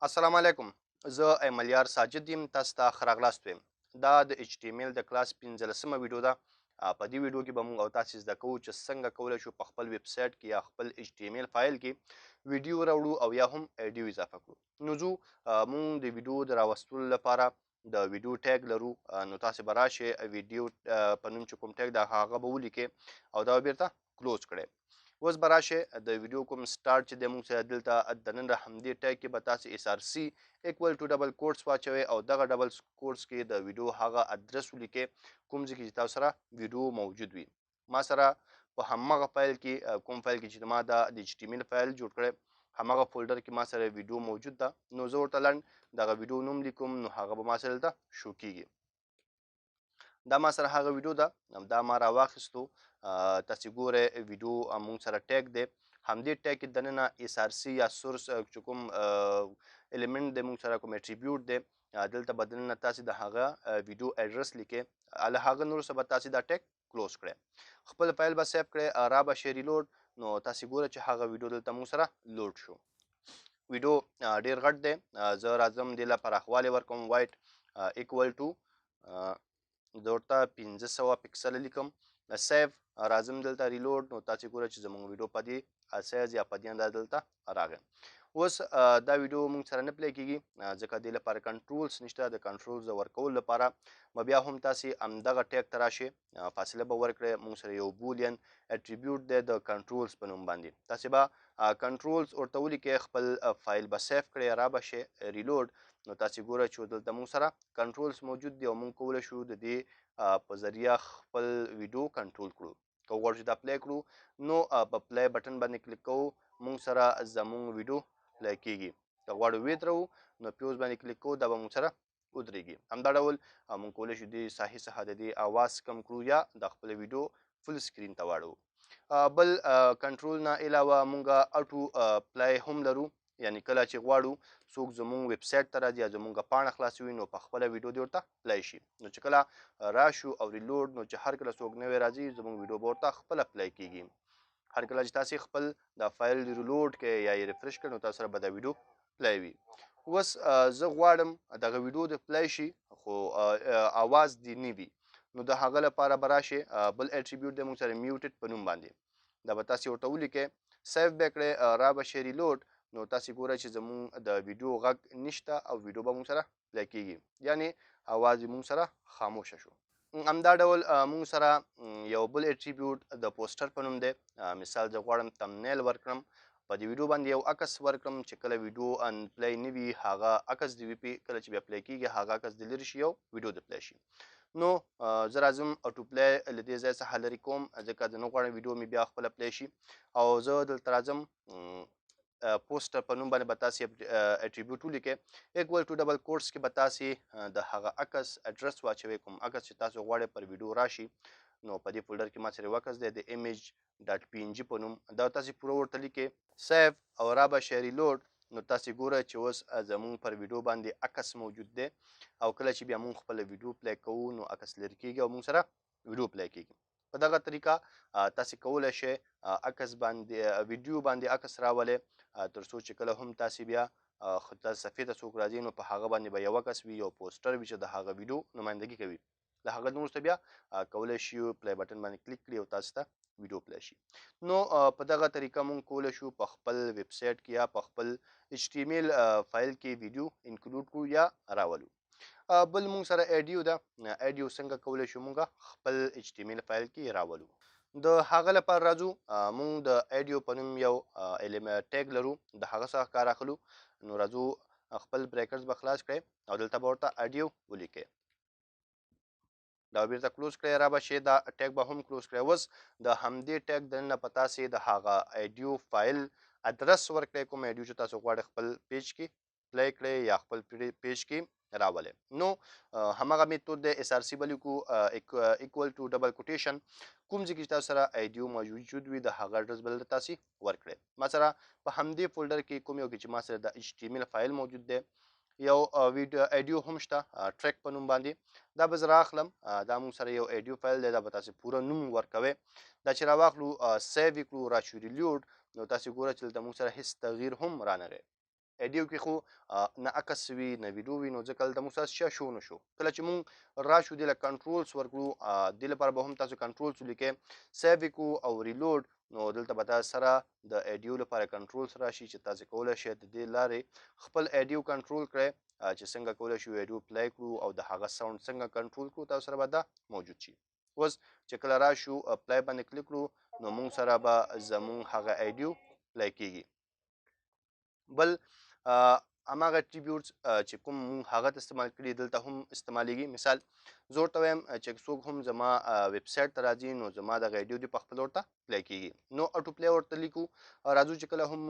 السلام علیکم. زه ایملیار ساجد یم. تاسو ته ښه راغلاست وایم. دا د ایچ ټي ایم ایل د کلاس 15مه ویډیو ده. په دې ویډیو کې به موږ او تاسې زده کوو چې څنګه کولی شو په خپل ویب سایټ کې یا خپل ایچ ټي ایم ایل فایل کې ویډیو راوړو او یا هم ایډیو اضافه کړو. نو ځو موږ د ویډیو د راوستلو لپاره د ویډیو ټیګ لرو. نو تاسې به راشئ ویډیو په نوم چې کوم ټیګ ده هغه به ولیکئ او دا به بیرته کلوز کړئ. اوس به راشئ د ویډیو کوم سټارټ چې دی موږ سره دلته دننه د همدې ټیګ کې به تاسې اس ار سی ایکول ټو ډبل کوټس واچوئ او دغه ډبل کوټس کې د ویډیو هغه ادرس ولیکئ کوم ځای کې چې تاسو سره ویډیو موجود وي. ما سره په همغه فایل کې کوم فایل کې چې ما د ایچ ټي ایم ایل فایل جوړ کړی همغه فولډر کې ما سره ویډیو موجود ده. نو زه ورته لنډ دغه ویډیو نوم لیکم نو هغه به ما سره دلته شو کیږي. دا ما سره هغه ویډیو ده. دا ما راواخیستو. تاسې ګورئ ویډیو موږ سره ټیګ دی. همدې ټیګ کې دننه اس ار سی یا سورس چې کوم الیمنټ دی موږ سره کوم اټریبیوټ دی دلته به دننه تاسې د هغه ویډیو اډرس لیکئ. له هغه نه وروسته به تاسې دا ټیګ کلوز کړئ. خپل فایل به سیف کړئ. را به شي ریلوډ. نو تاسې ګورئ چې هغه ویډیو دلته موږ سره لوډ شو. ویډیو ډیر غټ دی. زه راځم دې له پراخوالی ورکوم. وایټ ایکول ټو زه ورته 1500 پکسله لیکم. سیف راځم دلته ریلوډ. نو تاسې ګورئ چې زموږ ویډیو په دې سایز یا په دې اندازه دلته راغی. اوس دا ویډیو موږ سره نه پلی کیږي ځکه دې لپاره کنټرولز نشته. د کنټرولز د ورکولو لپاره به بیا هم تاسې همدغه ټیګ ته راشئ. فاصله به ورکړئ. موږ سره یو بولین اټریبیوټ دی د کنټرولز په نوم باندې. تاسې به کنټرولز ورته ولیکئ. خپل فایل به سیف کړئ. را به شئ ریلوډ. نو تاسې ګورئ چې دلته موږ سره کنټرولز موجود دي او موږ کولی شو د دې په ذریعه خپل ویډیو کنټرول کړو. که وغواړو چې دا پلی کړو نو په پلی بټن باندې کلیک کوو. موږ سره زموږ ویډیو پلی کیږي. که غواړو ودرو نو پیوز باندې کلیک کوو. دا به موږ سره ودرېږي. همدا ډول موږ کولی شو دې ساحې څخه د دې اواز کم کړو یا د خپل ویډیو فل سکرین ته واړو. بل کنټرول نه علاوه موږ اټو پلی هم لرو. یعنی کله چې غواړو څوک زموږ ویب سایټ ته راځي یا زموږ پاڼه خلاصوي نو په خپله ویډیو دې ورته پلی شي. نو چې کله راشو او ریلوډ نو چې هر کله څوک نوی راځي زموږ ویډیو به ورته خپله پلی کیږي. هر کله چې تاسې خپل دا فایل ریلوډ کړئ یا یې ریفرش کړئ نو تاسو سره به دا ویډیو پلی وي. اوس زه غواړم دغه ویډیو دې پلی شي خو اواز دې نه وي. نو د هغه لپاره به راشئ بل اټریبیوټ دی موږ سره میوټډ په نوم باندې. دا به تاسې ورته ولیکئ. سیف به یې کړئ. را به شئ ریلوډ. نو تاسې ګورئ چې زموږ د ویډیو غږ نشته او ویډیو به موږ سره پلی کیږي. یعنی اواز یې موږ سره خاموشه شو. همدا ډول موږ سره یو بل اټریبیوټ د پوسټر په نوم دی. مثال زه غواړم تمنیل ورکړم. په دې ویډیو باندې یو عکس ورکړم چې کله ویډیو ان پلی نه وي هغه عکس دې وي. کله چې بیا پلی کیږي هغه عکس دې لرې شي او ویډیو دې پلی شي. نو زه راځم اټو پلی له دې ځای څخه لرې کوم ځکه زه نه غواړم ویډیو مې بیا خپله پلی شي. او زه دلته راځم پوسټر په نوم باندې به تاسې اټریبیوټ ولیکئ. ایکول ټو ډبل کوټس کې به تاسې د هغه عکس اډرس واچوئ کوم عکس چې تاسو غواړئ پر ویډیو راشي. نو په دې فولډر کې ما سره یو عکس دی د ایمیج ډاټ پي ان جي په نوم. دا تاسې پوره ورته لیکئ. سیف او را به شئ ریلوډ. نو تاسې ګورئ چې اوس زموږ پر ویډیو باندې عکس موجود دی او کله چې بیا موږ خپله ویډیو پلی کوو نو عکس لرې کیږي او موږ سره ویډیو پلی کیږي. په دغه طریقه تاسې کولی شئ عکس باندې ویډیو باندې عکس راولئ تر څو چې کله هم تاسې بیا صفحې ته څوک راځي نو په هغه باندې به یو عکس وي یو پوسټر وي چې د هغه ویډیو نمایندګي کوي. له هغه نه وروسته بیا کولی شي پلی بټن باندې کلیک کړي او تاسو ته ویډیو پلی شي. نو په دغه طریقه موږ کولی شو په خپل ویب سایټ کې یا په خپل ایچ ټي ایم ایل فایل کې ویډیو انکلوډ کړو یا راولو. بل موږ سره ایډیو ده. ایډیو څنګه کولی شو موږ خپل ایچ ټي ایم ایل فایل کې راولو. د هغه لپاره راځو موږ د ایډیو په نوم یو ټیګ لرو. د هغه څخه کار اخلو. نو راځو خپل بریکرز به خلاص کړئ او دلته به ورته ایډیو ولیکئ. دا بیرته کلوز کړئ. را به شئ دا ټیګ به هم کلوز کړئ. اوس د همدې ټیګ دننه په تاسې د هغه ایډیو فایل ادرس ورکړئ کوم ایډیو چې تاسو غواړئ خپل پیج کې پلی کړئ یا خپل پیج کې راولئ. نو همغه میتود د اس ار سی به لیکو ایکول ټو ډبل کوټیشن کوم ځای کې چې تاسو سره ایډیو موجود وي د هغه اډرس به تاسې ورکړئ. ما سره په همدې فولډر کې کوم یو کې چې ما سره د ایچ ټي ایم ایل فایل موجود دی یو ایډیو هم شته ټریک په نوم باندې. دا به زه راخلم. دا موږ سره یو ایډیو فایل دی. دا به تاسې پوره نوم ورکوئ. دا چې راواخلو سیو یې کړو را شو ریلوډ نو تاسې ګوره چې دلته موږ سره هېڅ تغییر هم رانغی. ایډیو کې خو نه عکس وي نه ویډیو وي، نو ځکه دلته موږ څه شو نه شو. کله چې موږ راشو دې له کنټرولز ورکړو، دې لپاره به هم تاسو کنټرولز ولیکئ، سیو یې کړو او ریلوډ، نو دلته به تاسو سره د ایډیو لپاره کنټرولز راشي چې تاسو کولی شئ د دې لارې خپل ایډیو کنټرول کړئ، چې څنګه کولی شو ایډیو پلی کړو او د هغه ساوند څنګه کنټرول کړو، تاسو سره به دا موجود شي. اوس چې کله راشو پلی باندې کلیک کړو، نو موږ سره به زموږ هغه ایډیو پلی کېږي. بل هماغه اټریبیوټس چې کوم موږ هغه ته استعمال کړي دلته هم استعمالیږي. مثال زه ورته وایم چې څوک هم زما ویب سایټ ته راځي، نو زما دغه ایډیو دې په خپل ورته پلی کېږي. نو اټو پلی ورته لیکو، راځو چې کله هم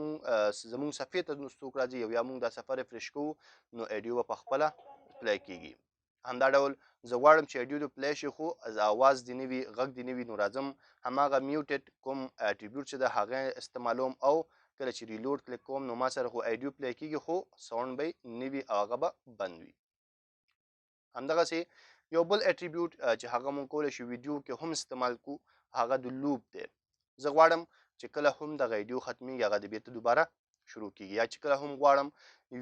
زموږ صفحې ته څوک راځي یا موږ دا صفحه ریفرش کوو، نو ایډیو به په خپله پلی کېږي. همدا ډول زه غواړم چې ایډیو دې پلی شي خو اواز دې نه وي، غږ دې نه وي، نو راځم هماغه میوټډ کوم اټریبیوټ چې د هغه استعمالوم، او کله چې ریلوډ کلیک کوم نو ما سره خو ایډیو پلی کېږي خو ساوند به نه وي او هغه به بند وي. همدغسې یو بل اټریبیوټ چې هغه موږ کولی شو ویډیو کې هم استعمال کړو، هغه د لوپ دی. زه غواړم چې کله هم دغه ایډیو ختمیږي هغه د بیرته دوباره شروع کېږي، یا چې کله هم غواړم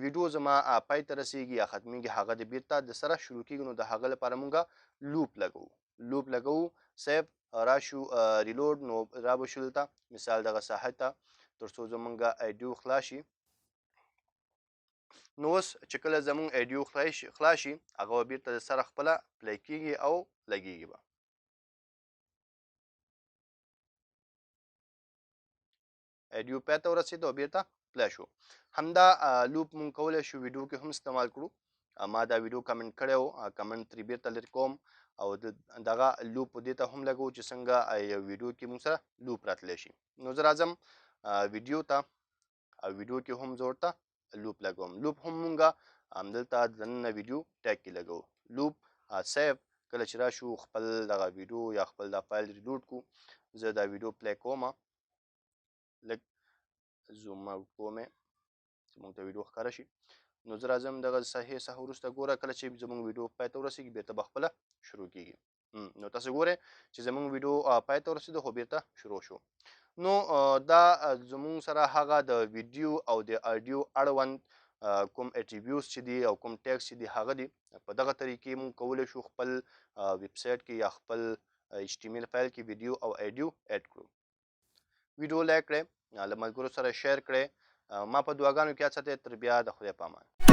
ویډیو زما پای ته رسیږي یا ختمیږي هغه د بیرته د سره شروع کېږي، نو د هغه لپاره موږ لوپ لګوو. سیف راشو ریلوډ، نو را به شو دلته مثال دغه ساحه ته تر څو زمونږ ایډیو خلاص شي. نو اوس چې کله زمونږ ایډیو خلاص شي هغه به بیرته د سره خپله پلی کېږي او لګېږي به. ایډیو پای ته ورسېد او بیرته پلی شو. همدا لوپ مونږ کولی شو ویډیو کې هم استعمال کړو. ما دا ویډیو کمنټ کړی و، کمنټ ترې بیرته لرې کوم او دغه لوپ دې ته هم لګوو چې څنګه یو ویډیو کې مونږ سره لوپ راتلی شي. نو زه راځم ویډیو ته او ویډیو کې هم زه ورته لوپ لګوم. لوپ هم مونږ همدلته دننه ویډیو ټیګ کې لګوو. لوپ سیو کله چې راشو خپل دغه ویډیو یا خپل دا فایل ریلوډ کړو، زه دا ویډیو پلی کوم، لږ زوم اوټ کوم چې مونږ ته ویډیو ښکاره شي. نو زه راځم دغه صحیح وروسته ګوره کله چې زموږ ویډیو پای ته ورسېږي بیرته به خپله شروع کېږي. نو تاسو ګورئ چې زموږ ویډیو پای ته ورسېده خو بیرته شروع شو. نو دا زموږ سره هغه د ویډیو او د اډیو اړوند کوم اټریبیوټس چې دي او کوم ټیګس چې دي هغه دي. په دغه طریقې موږ کولی شو خپل ویب سایټ کې یا خپل ایچ ټي ایم ایل فایل کې ویډیو او اډیو اډ کړو. ویډیو لایک کړئ، له ملګرو سره شیر کړئ، ما په دعاګانو کې یاد ساتئ. تر بیا د خدای په امان.